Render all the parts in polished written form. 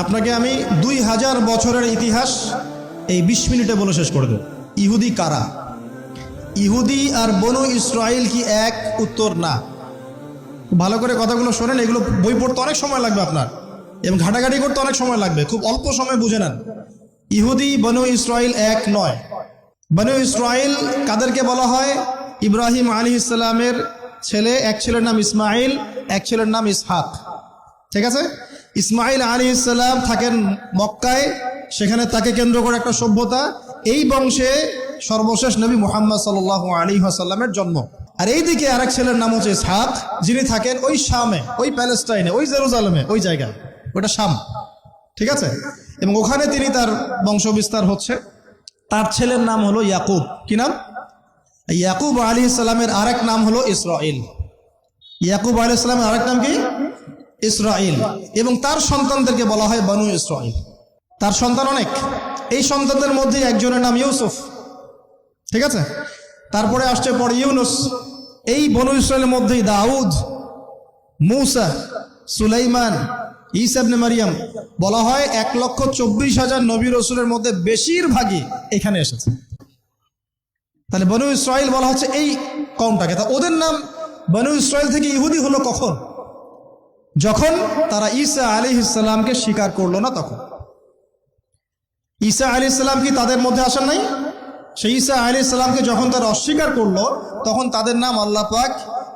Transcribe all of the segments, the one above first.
আপনাকে আমি 2000 বছরের ইতিহাস এই 20 মিনিটে বলে শেষ করে দেব। ইহুদি কারা? ইহুদি আর বনু ইসরাইল কি এক? উত্তর না। ভালো করে কথাগুলো শোনেন, এগুলো বই পড়তে অনেক সময় লাগবে আপনার, এবং ঘাটাঘাটি করতে অনেক সময় লাগবে, খুব অল্প সময় বুঝে নেন। ইহুদি বনু ইসরাইল এক নয়। বনু ইসরাইল কাদেরকে বলা হয়? ইব্রাহিম আলাইহিস সালামের ছেলে, এক ছেলের নাম ইসমাইল, এক ছেলের নাম ইসহাক। ঠিক আছে? ইসমাইল আলাইহিস সালাম থাকেন মক্কায়, সেখানে তাকে কেন্দ্র করে একটা সভ্যতা। এই বংশে সর্বশেষ নবী মুহাম্মদ সাল্লাল্লাহু আলাইহি ওয়াসাল্লামের জন্ম। আর এইদিকে আরেক ছেলের নাম হচ্ছে ইসহাক, যিনি থাকেন ওই শামে, ওই প্যালেস্টাইনে, ওই জেরুজালেমে, ওই জায়গায়, ওটা শাম। ঠিক আছে? এবং ওখানে তিনি তার বংশ বিস্তার হচ্ছে। তার ছেলের নাম হলো ইয়াকুব। কি নাম? ইয়াকুব আলাইহিস সালামের আরেক নাম হলো ইসরাইল। ইয়াকুব আলাইহিস সালামের আরেক নাম কি? ইসরাইল। এবং তার সন্তানদেরকে বলা হয় বনু ইসরাইল। তার সন্তান অনেক। এই সন্তানদের মধ্যে একজনের নাম ইউসুফ। ঠিক আছে? তারপরে আসছে পরে ইউনুস। এই বনু ইসরাইলের মধ্যেই দাউদ, মূসা, সুলাইমান, ঈসা ইবনে মারিয়াম। বলা হয় 1,24,000 নবী রাসূলের মধ্যে বেশিরভাগই এখানে এসেছে। তাহলে বনু ইসরাইল বলা হচ্ছে এই কওমটাকে। তা ওদের নাম বনু ইসরাইল থেকে ইহুদি হলো কখন? যখন তারা ঈসা আলাইহিস সালামকে স্বীকার করলো না তখন। ঈসা আলাইহিস সালাম কি তাদের মধ্যে আসেন নাই? সেই ঈসা আলাইহিস সালামকে যখন তারা অস্বীকার করলো, তখন তাদের নাম আল্লাহ পাক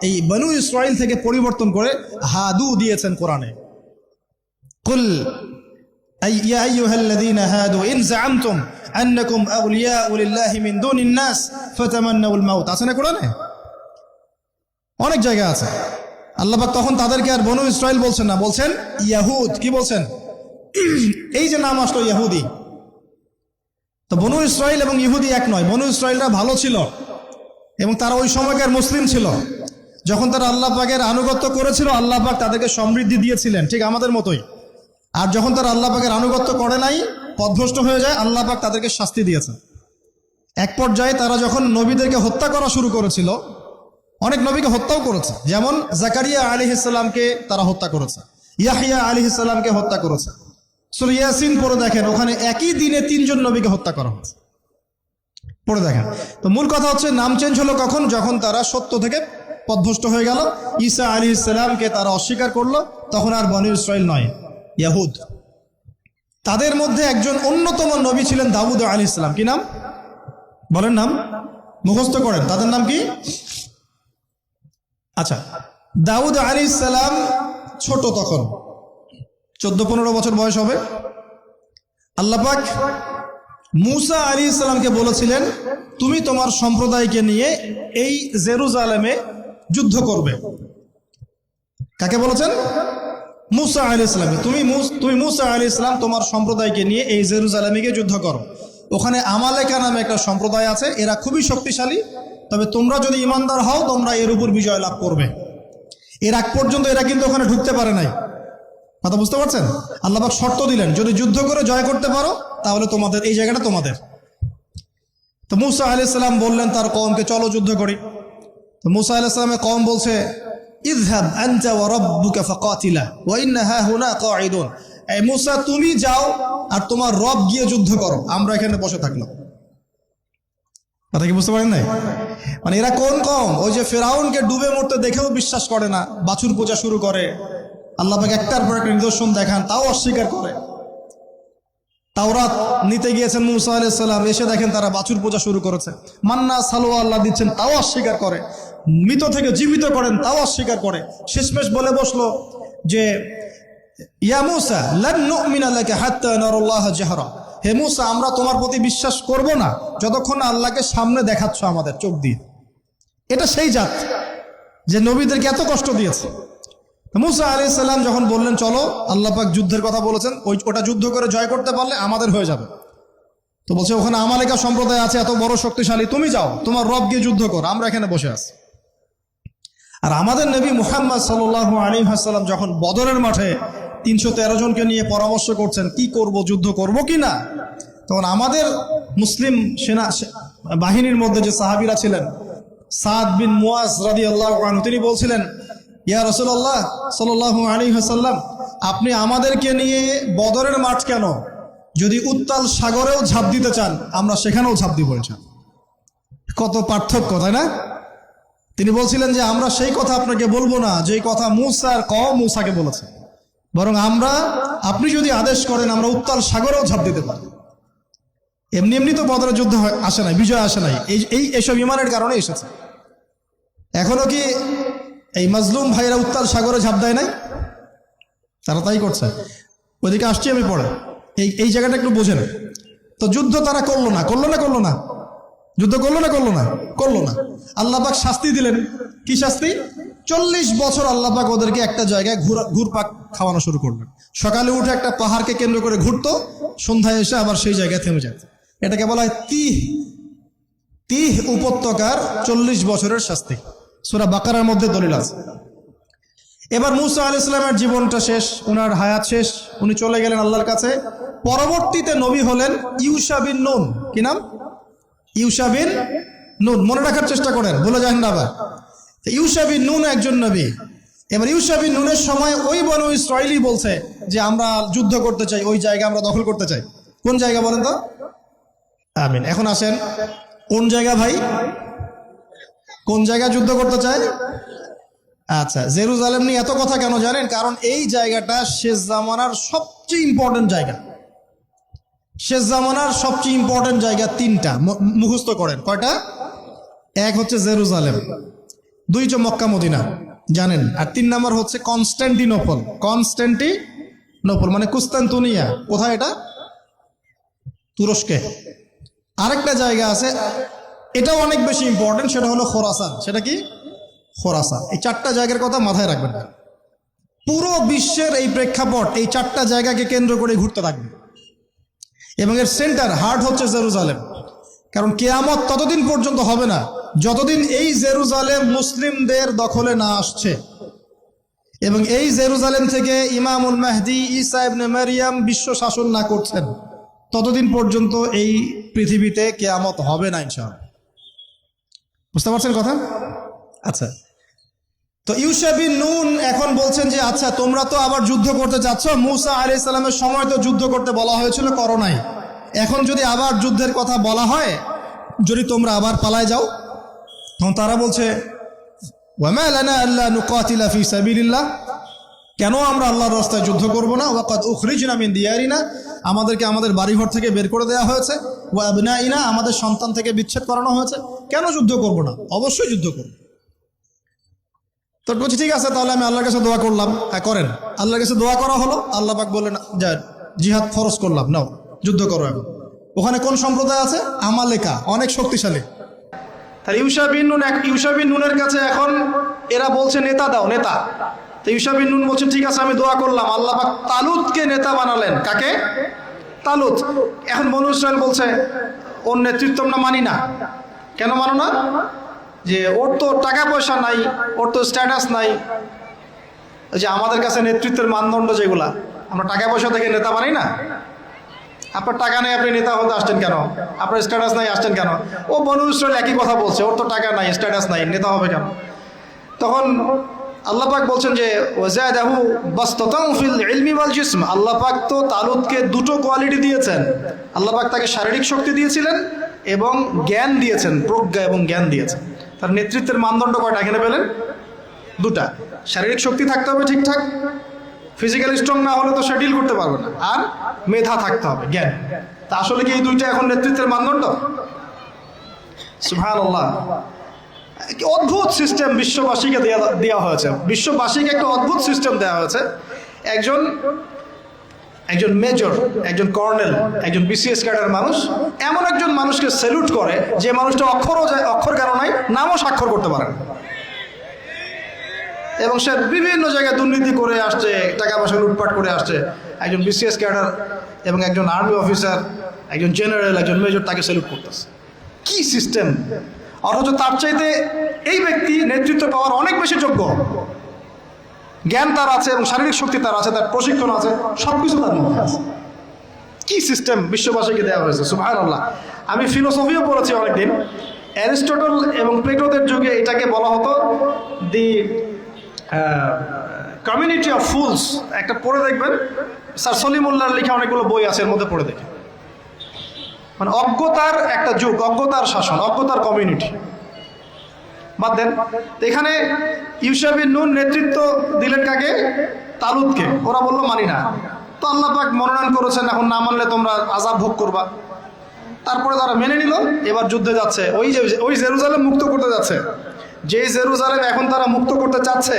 এই বনু ইসরাইল থেকে পরিবর্তন করে হাদু দিয়েছেন কোরআনে। কুল ইয়া আইয়ুহাল্লাযীনা হাদু ইন যাআমতুম আন্নাকুম আউলিয়াউ লিল্লাহি মিন দুনিন নাস ফাতামান্নাউল মাউত। আছে না কোরআনে? অনেক জায়গা আছে। আল্লাহ পাক তখন তাদেরকে আর বনু ইসরাইল বলছেন না, বলছেন ইয়াহুদ। কি বলছেন? এই যে নাম আসলো ইহুদি। তো বনু ইসরাইল এবং ইহুদি এক নয়। বনু ইসরাইলরা ভালো ছিল এবং তারা ওই সময়কার মুসলিম ছিল। যখন তারা আল্লাহ পাকের আনুগত্য করেছিল, আল্লাহ পাক তাদেরকে সমৃদ্ধি দিয়েছিলেন, ঠিক আমাদের মতোই। আর যখন তারা আল্লাহ পাকের আনুগত্য করে নাই, পথভ্রষ্ট হয়ে যায়, আল্লাহ পাক তাদেরকে শাস্তি দিয়েছেন। এক পর্যায়ে তারা যখন নবীদেরকে হত্যা করা শুরু করেছিল, অনেক নবীকে হত্যাও করেছে। যেমন জাকারিয়া আলাইহিস সালামকে তারা হত্যা করেছে, ইয়াহইয়া আলাইহিস সালামকে হত্যা করেছে। সূরা ইয়াসিন পড়ে দেখেন, ওখানে একই দিনে 3 জন নবীকে হত্যা করা হয়েছে। পড়ে দেখেন। তো মূল কথা হচ্ছে নাম চেঞ্জ হলো কখন? যখন তারা সত্য থেকে পথভ্রষ্ট হয়ে গেল, ঈসা আলাইহিস সালামকে তারা অস্বীকার করলো, তখন আর বনু ইসরাইল নয়, ইয়াহুদ। তাদের মধ্যে একজন অন্যতম নবী ছিলেন দাউদ আলাইহিস সালাম। কি নাম? বলেন নাম, মুখস্থ করেন। তাদের নাম কি? আচ্ছা, দাউদ আলাইহিস সালাম ছোট, তখন 14-15 বছর বয়স হবে। আল্লাহ পাক মূসা আলাইহিস সালামকে বলেছিলেন, তুমি তোমার সম্প্রদায়কে নিয়ে এই জেরুজালেমে যুদ্ধ করবে। কাকে বলেছেন? মূসা আলাইহিস সালামকে। তুমি মূসা আলাইহিস সালাম তোমার সম্প্রদায়কে নিয়ে এই জেরুজালেমে গিয়ে যুদ্ধ করো। ওখানে আমালেকা নামে একটা সম্প্রদায় আছে, এরা খুবই শক্তিশালী। তবে তোমরা যদি ইমানদার হও, তোমরা এর উপর বিজয় লাভ করবে। এর আগ পর্যন্ত এরা কিন্তু ওখানে ঢুকতে পারে নাই। কথা বুঝতে পারছেন? আল্লাহ পাক শর্ত দিলেন, যদি যুদ্ধ করে জয় করতে পারো, তাহলে তোমাদের এই জায়গাটা তোমাদের। তো মূসা আলাইহিস সালাম বললেন তার কওমকে, চলো যুদ্ধ করি। তো মূসা আলাইহিস সালামের কওম বলছে, ইযহাব আনতা ওয়া রাব্বুকা ফাকাতিলা ওয়া ইন্না হাহুনা কাঈদুন। এই মূসা, তুমি যাও আর তোমার রব গিয়ে যুদ্ধ করো, আমরা এখানে বসে থাকলাম। কথা কি বুঝতে পারেন নাই? মানে এরা কোন কওম? ওই যে ফেরাউনকে ডুবে মরতে দেখেও বিশ্বাস করে না, বাছুর পূজা শুরু করে, আল্লাহ পাক একটার পর একটা নিদর্শন দেখান, তাও অস্বীকার করে। তাওরাত নিতে গিয়েছেন মূসা আলাইহিস সালাম, এসে দেখেন তারা বাছুর পূজা শুরু করেছে। মান্না সালোয়া আল্লাহ দিচ্ছেন, তাও অস্বীকার করে। মৃত থেকে জীবিত করেন, তাও অস্বীকার করে। শেষমেশ বলে বসলো যে ইয়া মূসা লান নুমিনা লাকা হাত্তা নারাল্লাহ জাহরা। হে মূসা, আমরা তোমার প্রতি বিশ্বাস করব না যতক্ষণ না আল্লাহকে সামনে দেখাচ্ছ আমাদের চোখ দিয়ে। এটা সেই জাত যে নবীদেরকে এত কষ্ট দিয়েছে। মূসা আলাইহিস সালাম যখন বললেন চলো, আল্লাহ পাক যুদ্ধের কথা বলেছেন, ওটা যুদ্ধ করে জয় করতে পারলে আমাদের হয়ে যাবে। তো বলছে ওখানে আমালেকা সম্প্রদায় আছে এত বড় শক্তিশালী, তুমি যাও, তোমার রব গিয়ে যুদ্ধ কর, আমরা এখানে বসে আছি। আর আমাদের নবী মুহাম্মদ সাল্লাল্লাহু আলাইহি ওয়াসাল্লাম যখন বদরের মাঠে 313 জনকে নিয়ে পরামর্শ করছেন কি করব, যুদ্ধ করব কি না, তখন আমাদের মুসলিম সেনা বাহিনীর মধ্যে যে সাহাবীরা ছিলেন, সাদ বিন মুয়াজ রাদিয়াল্লাহু আনহু, তিনি বলছিলেন, ইয়া রাসূলুল্লাহ সাল্লাল্লাহু আলাইহি ওয়াসাল্লাম, আপনি আমাদেরকে নিয়ে বদরের মাঠ কেন, যদি উত্তাল সাগরেও ঝাঁপ দিতে চান আমরা সেখানেও ঝাঁপ দিব ইনশাআল্লাহ। কত পার্থক্য, তাই না? তিনি বলছিলেন যে আমরা সেই কথা আপনাকে বলবো না যেই কথা মুসার কওম মুসাকে বলেছে, বরং আপনি যদি আদেশ করেন আমরা উত্তাল সাগরেও ঝাঁপ দিতে পারি। এমনি এমনি তো বদরের যুদ্ধ আসে নাই, বিজয় আসে নাই, এইসব ইমানের কারণে এসেছে। এখনো কি এই মাজলুম ভাইরা উত্তাল সাগরে ঝাঁপ দেয় নাই? তারা তাই করছে। ওইদিকে আসছি আমি পরে, এই জায়গাটা একটু বোঝেন। তো যুদ্ধ তারা করলো না। যুদ্ধ করলো না। আল্লাহ পাক শাস্তি দিলেন। কি শাস্তি? 40 বছর আল্লাহ পাক ওদেরকে একটা জায়গায় ঘুরপাক খাওয়ানো শুরু করলেন। সকালে উঠে একটা পাহাড়কে কেন্দ্র করে ঘুরতো, সন্ধ্যায় এসে আবার সেই জায়গায় থেমে যেত। এটাকে বলা হয় তিহ উপত্যকার 40 বছরের শাস্তি। সূরা বাকারার মধ্যে দলিল আছে। এবার মুসা আলাইহিস সালামের জীবনটা শেষ, ওনার হায়াত শেষ, উনি চলে গেলেন আল্লাহর কাছে। পরবর্তীতে নবী হলেন ইউশা বিন নুন। কি নাম? ইউশা বিন নুন। মনে রাখার চেষ্টা করেন, ভুলে যান না আবার। ইউশা বিন নুন একজন নবী। এবার ইউশা বিন নুনের সময় ওই বনু ইসরাঈলী বলছে যে আমরা যুদ্ধ করতে চাই, ওই জায়গা আমরা দখল করতে চাই। কোন জায়গা বলেন তো? আমিন। এখন আসেন, কোন জায়গা ভাই? কোন জায়গা যুদ্ধ করতে চায়? আচ্ছা, জেরুজালেম নিয়ে এত কথা কেন জানেন? কারণ এই জায়গাটা শেষ জামানার সবচেয়ে ইম্পর্টেন্ট জায়গা। শেষ জামানার সবচেয়ে ইম্পর্টেন্ট জায়গা 3টা, মুখস্থ করেন। কয়টা? এক হচ্ছে জেরুজালেম, 2 হচ্ছে মক্কা মদিনা, জানেন, আর 3 নাম্বার হচ্ছে কনস্ট্যান্টিনোপল মানে কুস্তান্তনিয়া। কোথায় এটা? তুরস্কে। আরেকটা জায়গা আছে, এটাও অনেক বেশি ইম্পর্টেন্ট, সেটা হলো খোরাসান। সেটা কি? খোরাসান। এই 4টা জায়গার কথা মাথায় রাখবেন। পুরো বিশ্বের এই প্রেক্ষাপট এই 4টা জায়গাকে কেন্দ্র করে ঘুরতে থাকবে, এবং এর সেন্টার হার্ট হচ্ছে জেরুজালেম। কারণ কিয়ামত ততদিন পর্যন্ত হবে না যতদিন এই জেরুজালেম মুসলিমদের দখলে না আসছে, এবং এই জেরুজালেম থেকে ইমামুল মাহদি ঈসা ইবনে মারইয়াম বিশ্ব শাসন না করছেন, ততদিন পর্যন্ত এই পৃথিবীতে কিয়ামত হবে না ইনশাআল্লাহ। বুঝতে পারছেন কথা? আচ্ছা, তো ইউশা বিন নুন এখন বলছেন যে আচ্ছা তোমরা তো আবার যুদ্ধ করতে চাচ্ছ, মুসা আলাইহিস সালামের সময় তো যুদ্ধ করতে বলা হয়েছিল, করো নাই। এখন যদি আবার যুদ্ধের কথা বলা হয়, যদি তোমরা আবার পালায় যাও, তখন তারা বলছে ওয়ামা লানা আল্লা নুকাতিলা ফি সাবিলিল্লাহ, কেন আমরা আল্লাহর রাস্তায় যুদ্ধ করব না? ওয়াকাদ উখরিজনা মিন দিয়ারিনা, আমাদেরকে আমাদের বাড়িঘর থেকে বের করে দেওয়া হয়েছে, ওয়া আবনাইনা, আমাদের সন্তান থেকে বিচ্ছেদ করানো হয়েছে, কেন যুদ্ধ করব না? অবশ্যই যুদ্ধ করব। তো বলছি ঠিক আছে, তাহলে আমি আল্লাহর কাছে দোয়া করলাম। হ্যাঁ করেন। আল্লাহর কাছে দোয়া করা হলো, আল্লাহ পাক বললেন যা জিহাদ ফরজ করলাম, নাও যুদ্ধ করো। এখন ওখানে কোন সম্প্রদায় আছে? আমালেকা, অনেক শক্তিশালী। তাহলে ইউশা বিন নুনের কাছে এখন এরা বলছে নেতা দাও, নেতা। তো ইউশা বিন নুন বলছেন ঠিক আছে আমি দোয়া করলাম, আল্লাহ পাক তালুতকে নেতা বানালেন। কাকে? তালুত। এখন বনু ইসরাইল বলছে ওর নেতৃত্ব আমরা মানি না। কেন মানো না? যে ওর তো টাকা পয়সা নাই, ওর তো স্ট্যাটাস নাই। যে আমাদের কাছে নেতৃত্বের মানদণ্ড যেগুলা, আমরা টাকা পয়সা থেকে নেতা বানাই না। আপনার টাকা নেই, আপনি নেতা হতে আসছেন কেন? আপনার স্ট্যাটাস নাই, আসছেন কেন? ও বনু ইসরাইল একই কথা বলছে, ওর তো টাকা নাই, স্ট্যাটাস নাই, নেতা হবে কেন? তখন আল্লাহ পাক বলছেন যে ওয়াজাদাহু বাসতাতান ফিল ইলমি ওয়াল জিসম, আল্লাহ পাক তো তালুতকে 2টো কোয়ালিটি দিয়েছেন। আল্লাহ পাক তাকে শারীরিক শক্তি দিয়েছিলেন এবং জ্ঞান দিয়েছেন, প্রজ্ঞা এবং জ্ঞান দিয়েছেন। তার নেতৃত্বের মানদণ্ড কয়টা এখানে পেলেন? 2টা। শারীরিক শক্তি থাকতে হবে ঠিকঠাক, ফিজিক্যালি স্ট্রং না হলে তো সে ডিল করতে পারবে না, আর মেধা থাকতে হবে, জ্ঞান। তা আসলে কি এই 2টা এখন নেতৃত্বের মানদণ্ড? সুবহানাল্লাহ। অদ্ভুত সিস্টেম বিশ্ববাসীকে দেওয়া হয়েছে, বিশ্ববাসীকে একটা অদ্ভুত সিস্টেম দেওয়া হয়েছে। একজন মেজর, একজন কর্নেল, একজন বিসিএস ক্যাডার মানুষ এমন একজন মানুষকে স্যালুট করে যে মানুষটা অক্ষর জ্ঞান নাই, নামও স্বাক্ষর করতে পারে না, এবং সে বিভিন্ন জায়গায় দুর্নীতি করে আসছে, টাকা পয়সা লুটপাট করে আসছে। একজন বিসিএস ক্যাডার এবং একজন আর্মি অফিসার, একজন জেনারেল, একজন মেজর তাকে স্যালুট করতেছে। কি সিস্টেম! অথচ তার চাইতে এই ব্যক্তি নেতৃত্ব পাওয়ার অনেক বেশি যোগ্য। জ্ঞান তার আছে এবং শারীরিক শক্তি তার আছে, তার প্রশিক্ষণ আছে, সবকিছু তার মধ্যে আছে। কি সিস্টেম বিশ্ববাসীকে দেওয়া হয়েছে! সুবহানাল্লাহ। আমি ফিলোসফিও পড়েছি অনেকদিন। অ্যারিস্টটল এবং প্লেটোদের যুগে এটাকে বলা হতো দি কমিউনিটি অফ ফুলস, একটা পড়ে দেখবেন, স্যার সলিমুল্লাহর লেখা অনেকগুলো বই আছে, এর মধ্যে পড়ে দেখেন। মানে অজ্ঞতার একটা যুগ, অজ্ঞতার শাসন, অজ্ঞতার কমিউনিটি। বাদ দেন, এখানে ইউশা বিন নুন নেতৃত্ব দিলেন কাকে? তালুতকে। ওরা বললো মানি না। তো আল্লাহ পাক মনোনয়ন করেছেন, এখন না মানলে তোমরা আযাব ভোগ করবা। তারপরে তারা মেনে নিল, এবার যুদ্ধে যাচ্ছে। ওই জেরুজালেম মুক্ত করতে যাচ্ছে। যেই জেরুজালেম এখন তারা মুক্ত করতে চাচ্ছে,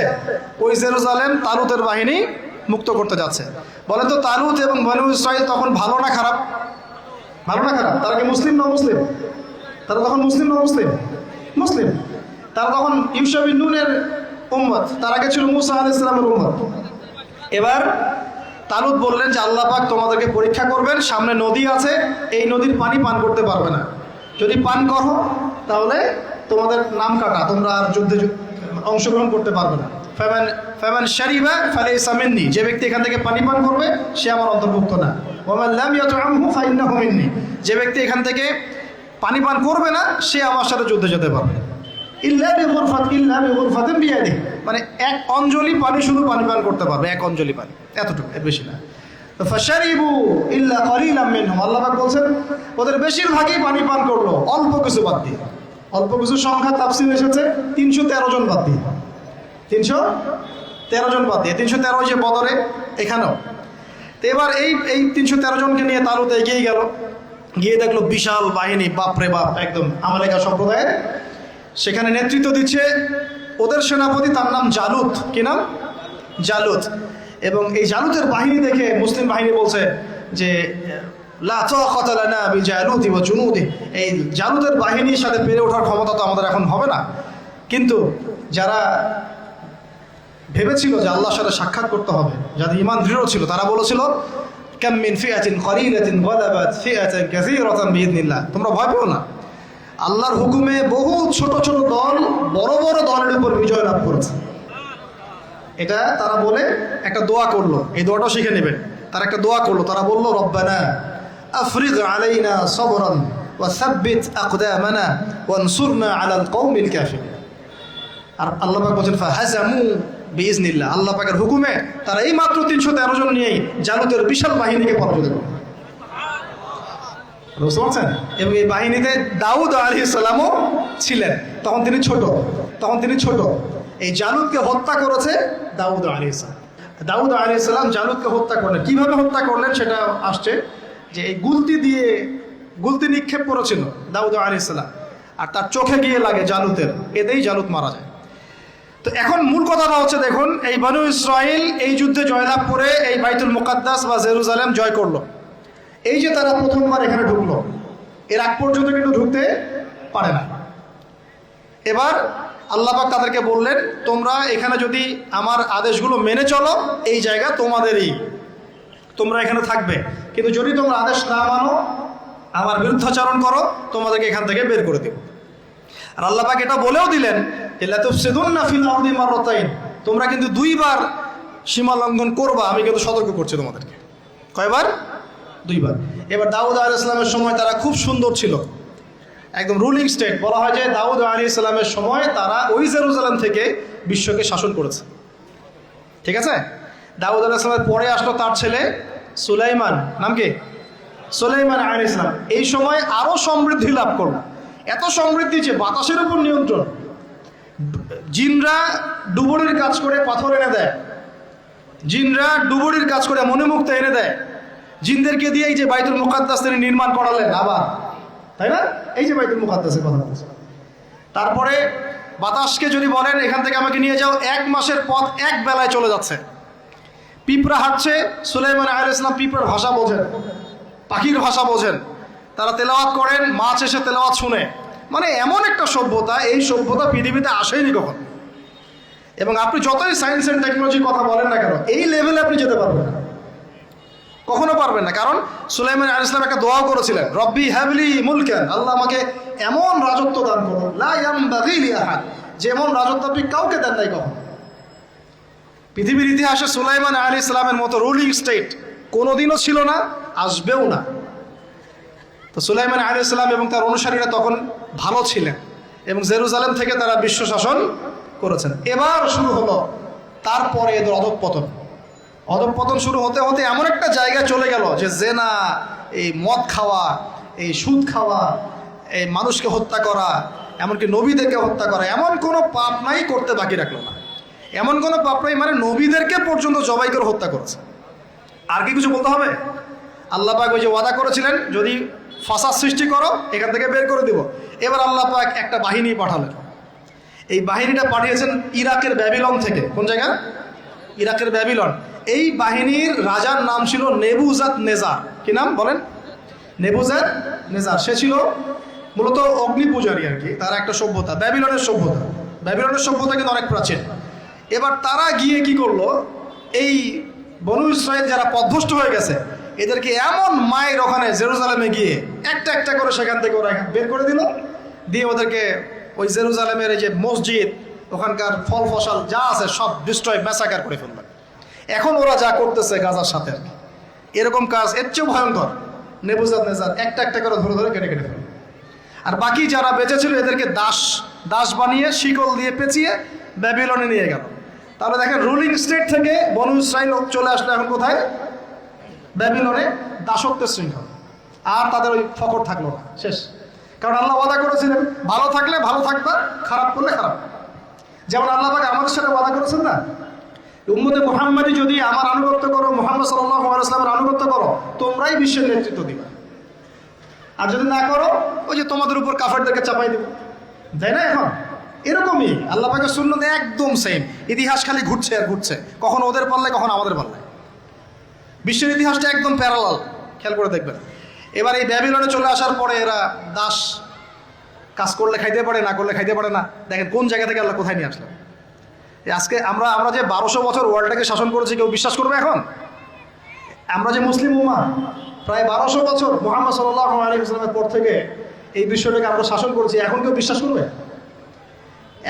ওই জেরুজালেম তালুতের বাহিনী মুক্ত করতে যাচ্ছে। বলে তো তালুত এবং বনু ইসরাইল তখন ভালো না খারাপ? ভালো না খারাপ? তারা কি মুসলিম না মুসলিম? তারা তখন মুসলিম না মুসলিম? মুসলিম। তারা তখন ইউশা বিন নুনের উম্মত, তার আগে ছিল মুসা আলাইহিস সালামের উম্মত। এবার তালুত বললেন যে আল্লাহ পাক তোমাদেরকে পরীক্ষা করবেন, সামনে নদী আছে, এই নদীর পানি পান করতে পারবে না। যদি পান করো তাহলে তোমাদের নাম কাটা, তোমরা আর যুদ্ধে অংশগ্রহণ করতে পারবে না। ফামান শারিবা ফালাইসা মিন্নি, যে ব্যক্তি এখান থেকে পানি পান করবে সে আমার অন্তর্ভুক্ত না। ওয়ামান লাম ইয়াতআমহু ফাইন্নাহু মিন্নি, যে ব্যক্তি এখান থেকে পানি পান করবে না সে আমার সাথে যুদ্ধে যেতে পারবে। ইল্লা বিগুরফাতিন বিয়াদিহি, মানে এক অঞ্জলি পানি শুধু পানি পান করতে পারবে, এক অঞ্জলি পানি, এতটুকু, এর বেশি না। ফাশারিবু ইল্লা কলিলাম মিনহুম, আল্লাহ পাক বলছেন ওদের বেশিরভাগই পানি পান করলো, অল্প কিছু বাদ দিয়ে। অল্প কিছু সংখ্যা তাফসীরে এসেছে 313 জন বাদ দিয়ে, 313 জন বাদ দিয়ে, 313 যে বদরে, এখানেও। তো এবার এই 313 জনকে নিয়ে তালুত এগিয়ে গেল, গিয়ে দেখলো বিশাল বাহিনী, বাপরে বাপ, একদম আমালেকা সম্প্রদায়ের। সেখানে নেতৃত্ব দিচ্ছে ওদের সেনাপতি, তার নাম জালুত। কি নাম? জালুত। এবং এই জালুতের বাহিনী দেখে মুসলিম বাহিনী বলছে যে লা তাকাতা লানা বিজালুতি ওয়া জুনুদিহি, এই জালুতের বাহিনীর সাথে পেরে ওঠার ক্ষমতা তো আমাদের এখন হবে না। কিন্তু যারা ভেবেছিল যে আল্লাহর সাথে সাক্ষাৎ করতে হবে, যাদের ঈমান দৃঢ় ছিল, তারা বলেছিল কাম মিন ফিআতিন কলিলাতিন গালাবাত ফিআতান কাসীরাতান বিইذنিল্লাহ, তোমরা ভয় পেও না, আল্লাহর হুকুমে বহু ছোট ছোট দল বড় বড় দলের উপর বিজয় লাভ করেছে। এটা তারা বলে একটা দোয়া করলো, এই দোয়াটাও শিখে নেবেন। তারা একটা দোয়া করলো, তারা বললো রব্বানা আফরিগ আলাইনা সবরান ওয়া সাব্বিত আকদামানা ওয়ানসুরনা আলাল কওমিল কাফিরিন। আর আল্লাহ পাক বলেন ফাহাজামু বিইذনিল্লাহ, আল্লাহ পাকের হুকুমে তারা এই মাত্র 313 জন নিয়েই জালুতের বিশাল বাহিনীকে পরাজিত করল। বুঝতে পারছেন? এবং এই বাহিনীতে দাউদ আলাইহিস সালামও ছিলেন। তখন তিনি ছোট। এই জালুতকে হত্যা করেছে দাউদ আলাইহিস সালাম। দাউদ আলাইহিস সালাম জালুতকে হত্যা করলেন। কিভাবে হত্যা করলেন সেটা আসছে, যে এই গুলতি নিক্ষেপ করেছিল দাউদ আলাইহিস সালাম, আর তার চোখে গিয়ে লাগে জালুতের, এতেই জালুত মারা যায়। তো এখন মূল কথাটা হচ্ছে, দেখুন এই বনু ইসরাইল এই যুদ্ধে জয়লাভ করে এই বাইতুল মুকাদ্দাস বা জেরুজালেম জয় করলো। এই যে তারা প্রথমবার এখানে ঢুকলো, এর আগ পর্যন্ত কিন্তু ঢুকতে পারে না। এবার আল্লাহ পাক তাদেরকে বললেন তোমরা এখানে যদি আমার আদেশগুলো মেনে চলো, এই জায়গা তোমাদেরই, তোমরা এখানে থাকবে। কিন্তু যদি তোমরা আদেশ না মানো, আমার বিরুদ্ধাচরণ করো, তোমাদেরকে এখান থেকে বের করে দেব। আর আল্লাহ পাক এটা বলেও দিলেন লা তুফসিদুন্না ফিল আরদি মাররাতাইন, তোমরা কিন্তু 2 বার সীমা লঙ্ঘন করবা, আমি কিন্তু সতর্ক করছি তোমাদেরকে। কয়বার? 2 বার। এবার দাউদ আলাইহিস সালামের সময় তারা খুব সুন্দর ছিল, একদম রুলিং স্টেট। বলা হয় যে দাউদ আলাইহিস সালামের সময় তারা ওই জেরুজালেম থেকে বিশ্বকে শাসন করেছে। ঠিক আছে? দাউদ আলাইহিস সালামের পরে আসলো তার ছেলে সুলাইমান, নাম কি? সুলাইমান আলাইহিস সালাম। এই সময় আরো সমৃদ্ধি লাভ করলো, এত সমৃদ্ধি যে বাতাসের উপর নিয়ন্ত্রণ। জিনরা ডুবুরির কাজ করে পাথর এনে দেয়, জিনরা ডুবুরির কাজ করে মণিমুক্তা এনে দেয়। জিনদেরকে দিয়ে এই যে বাইতুল মুকাদ্দাস তিনি নির্মাণ করালেন আবার, তাই না? এই যে বাইতুল মুকাদ্দাসের কথা বলছে। তারপরে বাতাসকে যদি বলেন এখান থেকে আমাকে নিয়ে যাও, 1 মাসের পথ 1 বেলায় চলে যাচ্ছে। পিঁপড়া হাঁটছে, সুলাইমান আলাইহিস সালাম পিঁপড়ার ভাষা বোঝেন, পাখির ভাষা বোঝেন। তারা তেলাওয়াত করেন, মাছ এসে তেলাওয়াত শুনে। মানে এমন একটা সভ্যতা, এই সভ্যতা পৃথিবীতে আসেনি কখন। এবং আপনি যতই সায়েন্স অ্যান্ড টেকনোলজির কথা বলেন না কেন, এই লেভেলে আপনি যেতে পারবেন না, কখনো পারবেন না। কারণ সুলাইমান আলাইহিস সালাম একটা দোয়া করেছিলেন, রব্বি হাবলি মুলকান, আল্লাহ আমাকে এমন রাজত্ব দান করুন, লা ইয়ামবাগি লি আহাদ, যেমন রাজত্ব আপনি কাউকে দেন নাই কখন। পৃথিবীর ইতিহাসে সুলাইমান আলাইহিস সালামের মতো রুলিং স্টেট কোনোদিনও ছিল না, আসবেও না। তো সুলাইমান আলাইহিস সালাম এবং তার অনুসারীরা তখন ভালো ছিলেন এবং জেরুজালেম থেকে তারা বিশ্ব শাসন করেছেন। এবার শুরু হলো তারপরে এদের অধঃপতন শুরু হতে হতে এমন একটা জায়গায় চলে গেল যে জেনা, এই মদ খাওয়া, এই সুদ খাওয়া, এই মানুষকে হত্যা করা, এমনকি নবীদেরকে হত্যা করা, এমন কোনো পাপ নাই করতে বাকি রাখলো না। এমন কোনো পাপ নাই মানে নবীদেরকে পর্যন্ত জবাই করে হত্যা করেছে। আর কি কিছু বলতে হবে? আল্লাহ পাক ওই যে ওয়াদা করেছিলেন যদি ফাসাদ সৃষ্টি করো এখান থেকে বের করে দিব। এবার আল্লাহ পাক একটা বাহিনী পাঠালেন। এই বাহিনীটা পাঠিয়েছেন ইরাকের ব্যাবিলন থেকে। কোন জায়গা? ইরাকের ব্যাবিলন। এই বাহিনীর রাজার নাম ছিল নেবুজাত নেজার। কি নাম বলেন? নেবুজাত নেজার। সে ছিল মূলত অগ্নি পূজারী আর কি। তারা একটা সভ্যতা, ব্যাবিলনের সভ্যতা। ব্যাবিলনের সভ্যতা কিন্তু অনেক প্রাচীন। এবার তারা গিয়ে কি করলো, এই বনু ইসরাইল যারা পথভ্রষ্ট হয়ে গেছে এদেরকে এমন মায়ের ওখানে জেরুজালেমে গিয়ে একটা একটা করে সেখান থেকে ওরা বের করে দিল, দিয়ে ওদেরকে ওই জেরুজালেমের এই যে মসজিদ, ওখানকার ফল ফসল যা আছে সব ডিস্ট্রয়, ম্যাসাকার করে ফেলল। এখন ওরা যা করতেছে গাজার সাথে এরকম কাজ এর চেয়েও ভয়ঙ্কর। নেবুজাত নেজার একটা একটা করে ধরে ধরে কেটে কেটে ফেলল। আর বাকি যারা বেঁচে ছিল এদেরকে দাস বানিয়ে শিকল দিয়ে পেঁচিয়ে ব্যাবিলনে নিয়ে গেল। তাহলে দেখেন রুলিং স্টেট থেকে বনু ইসরাইল চলে আসলো এখন কোথায়? ব্যাবিলনে, দাসত্বের শৃঙ্খল। আর তাদের ওই ফকর থাকলো না, শেষ। কারণ আল্লাহ ওয়াদা করেছিলেন ভালো থাকলে ভালো থাকবা, খারাপ করলে খারাপ। যেমন আল্লাহ পাক আমাদের সাথে ওয়াদা করেছেন না, উম্মতে মুহাম্মাদি যদি আমার আনুগত্য করো, মুহাম্মদ সাল্লাল্লাহু আলাইহি ওয়াসাল্লামের আনুগত্য করো, তোমরাই বিশ্বের নেতৃত্ব দিবা। আর যদি না করো, ওই যে তোমাদের উপর কাফেরদেরকে চাপাই দেব, তাই না? এখন এরকমই আল্লাহ পাকের সুন্নাত একদম সেম। ইতিহাস খালি ঘুরছে আর ঘুরছে, কখনো ওদের পাল্লায় কখনো আমাদের পাল্লায়। বিশ্বের ইতিহাসটা একদম প্যারালাল, খেয়াল করে দেখবেন। এবার এই ব্যাবিলনে চলে আসার পরে এরা দাস, কাজ করলে খাইতে পারে, না করলে খাইতে পারে না। দেখেন কোন জায়গা থেকে আল্লাহ কোথায় নিয়ে আসলেন। আজকে আমরা যে 1200 বছর ওয়ার্ল্ডটাকে শাসন করেছি, কেউ বিশ্বাস করবে এখন? আমরা যে মুসলিম উম্মাহ প্রায় 1200 বছর মুহাম্মদ সাল্লাল্লাহু আলাইহি ওয়াসাল্লামের পর থেকে এই বিশ্বটাকে আমরা শাসন করেছি, এখন কেউ বিশ্বাস করবে?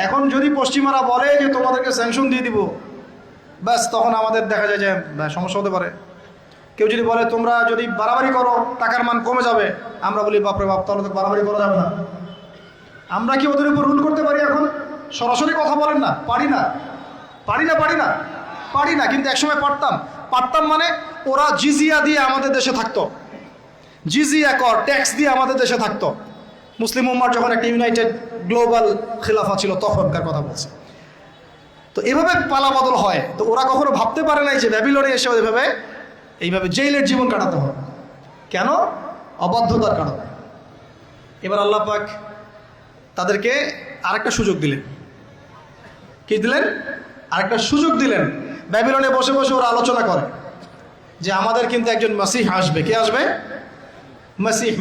এখন যদি পশ্চিমারা বলে যে তোমাদেরকে স্যাংশন দিয়ে দিব, ব্যাস তখন আমাদের দেখা যায় যে সমস্যা হতে পারে। কেউ যদি বলে তোমরা যদি বাড়াবাড়ি করো টাকার মান কমে যাবে, আমরা বলি বাপরে বাপ, তাহলে তো বাড়াবাড়ি করা যাবে না। আমরা কি ওদের উপর রুল করতে পারি? এখন সরাসরি কথা বলেন না, পারি না। কিন্তু একসময় পারতাম মানে ওরা জিজিয়া দিয়ে আমাদের দেশে থাকতো, জিজিয়া কর, ট্যাক্স দিয়ে আমাদের দেশে থাকতো। মুসলিম উম্মার যখন একটা ইউনাইটেড গ্লোবাল খিলাফা ছিল তখনকার কথা বলছে। তো এভাবে পালাবদল হয়। তো ওরা কখনো ভাবতে পারে নাই যে ব্যাবিলনে এসে এইভাবে জেলের জীবন কাটাতে হবে। কেন? অবাধ্যতার কারণে। এবার আল্লাহ পাক তাদেরকে আরেকটা সুযোগ দিলেন। কি দিলেন? আরেকটা সুযোগ দিলেন। ব্যাবিলনে বসে বসে ওরা আলোচনা করে যে আমাদের কিন্তু একজন মাসিহ আসবে। কে আসবে?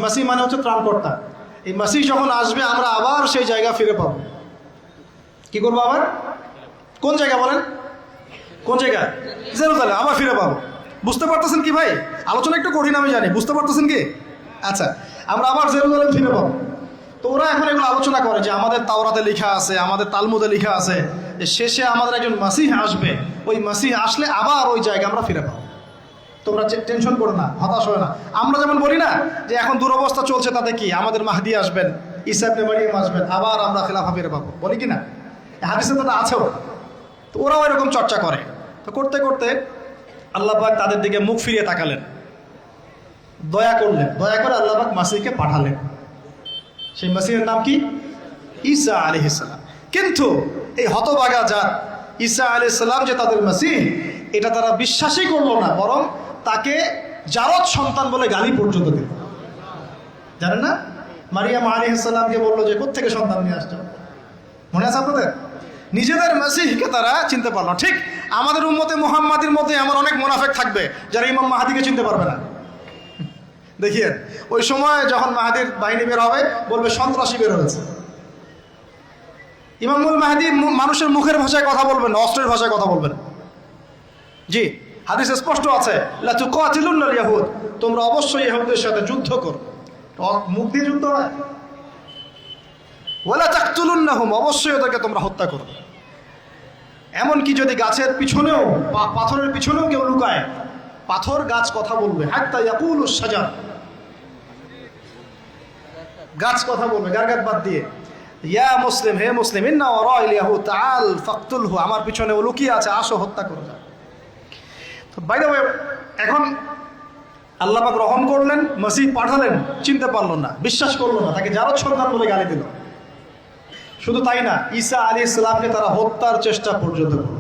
মাসিহ মানে হচ্ছে ত্রাণকর্তা। এই মাসিহ যখন আসবে আমরা আবার সেই জায়গা ফিরে পাবো। কি করবো আবার? কোন জায়গা বলেন? কোন জায়গা? জেরুজালেম। আবার ফিরে পাবো। বুঝতে পারতেছেন কি ভাই? আলোচনা একটু কঠিন আমি জানি, বুঝতে পারতেছেন কি? আচ্ছা, আমরা আবার জেরুজালেম ফিরে পাবো। তো ওরা এখন এগুলো আলোচনা করে যে আমাদের তাওরাতে লেখা আছে, আমাদের তালমুদে লেখা আছে যে শেষে আমাদের একজন মাসিহ আসবে, ওই মাসিহ আসলে আবার ওই জায়গা আমরা ফিরে পাবো। তোমরা টেনশন করো না, হতাশ হয় না। আমরা যেমন বলি না যে এখন দুরবস্থা চলছে, তাতে কি আমাদের মাহদি আসবেন, ঈসা ইবনে মারইয়াম আসবেন, আবার আমরা খেলাফা ফিরে পাবো, বলি কি না? হাদিসে তো আছেও। তো ওরাও এরকম চর্চা করে। তো করতে করতে আল্লাহ পাক তাদের দিকে মুখ ফিরিয়ে তাকালেন, দয়া করলেন, দয়া করে আল্লাহ পাক মাসিহকে পাঠালেন। সেই মাসিহের নাম কি? ঈসা আলাইহিস সালাম। কিন্তু এই হতভাগা জাত ঈসা আলাইহিস সালাম যে তাদের মাসিহ, এটা তারা বিশ্বাসই করলো না, বরং তাকে জারদ সন্তান বলে গালি পর্যন্ত দিল। জানেন না? মারিয়াম আলাইহিস সালামকে বললো যে কোত্থেকে সন্তান নিয়ে আসছো, মনে আছে আপনাদের? নিজেদের মাসিহকে তারা চিনতে পারলো। ঠিক আমাদের উম্মতে মুহাম্মাদির মধ্যে এমন অনেক মুনাফিক থাকবে যারা ইমাম মাহাদিকে চিনতে পারবে না। দেখিয়ে ওই সময় যখন মাহাদির বাহিনী বের হবে বলবে সন্ত্রাসী বের হয়েছে। ইমামুল মাহাদি মানুষের মুখের ভাষায় কথা বলবেন না, অস্ত্রের ভাষায় কথা বলবেন। জি, হাদিসে স্পষ্ট আছে লা তুকাতিলুনাল ইয়াহুদ, তোমরা অবশ্যই ইহুদীদের সাথে যুদ্ধ করো। মুখ দিয়ে যুদ্ধ হয়। ওয়ালা তাকতুলুন্নাহুম, অবশ্যই ওদেরকে তোমরা হত্যা করো। এমনকি যদি গাছের পিছনেও, পাথরের পিছনেও কেউ লুকায়, পাথর গাছ কথা বলবে। হাত্তা ইয়াকুলুস শাজার, গাছ কথা বলবে গারগাত বাদ দিয়ে। ইয়া মুসলিম, হে মুসলিম, ইন্না ওয়ারাইল ইয়াহুদ তাআল ফাকতুলহু, আমার পিছনে ও লুকিয়ে আছে, আসো হত্যা করে দাও। তো বাই দ্য ওয়ে, এখন আল্লাহ পাক রহম করলেন, মসিহ পাঠালেন, চিনতে পারলো না, বিশ্বাস করলো না, তাকে জারদ সন্তান বলে গালি দিল। শুধু তাই না, ঈসা আলাইহিস সালামকে তারা হত্যার চেষ্টা পর্যন্ত করল।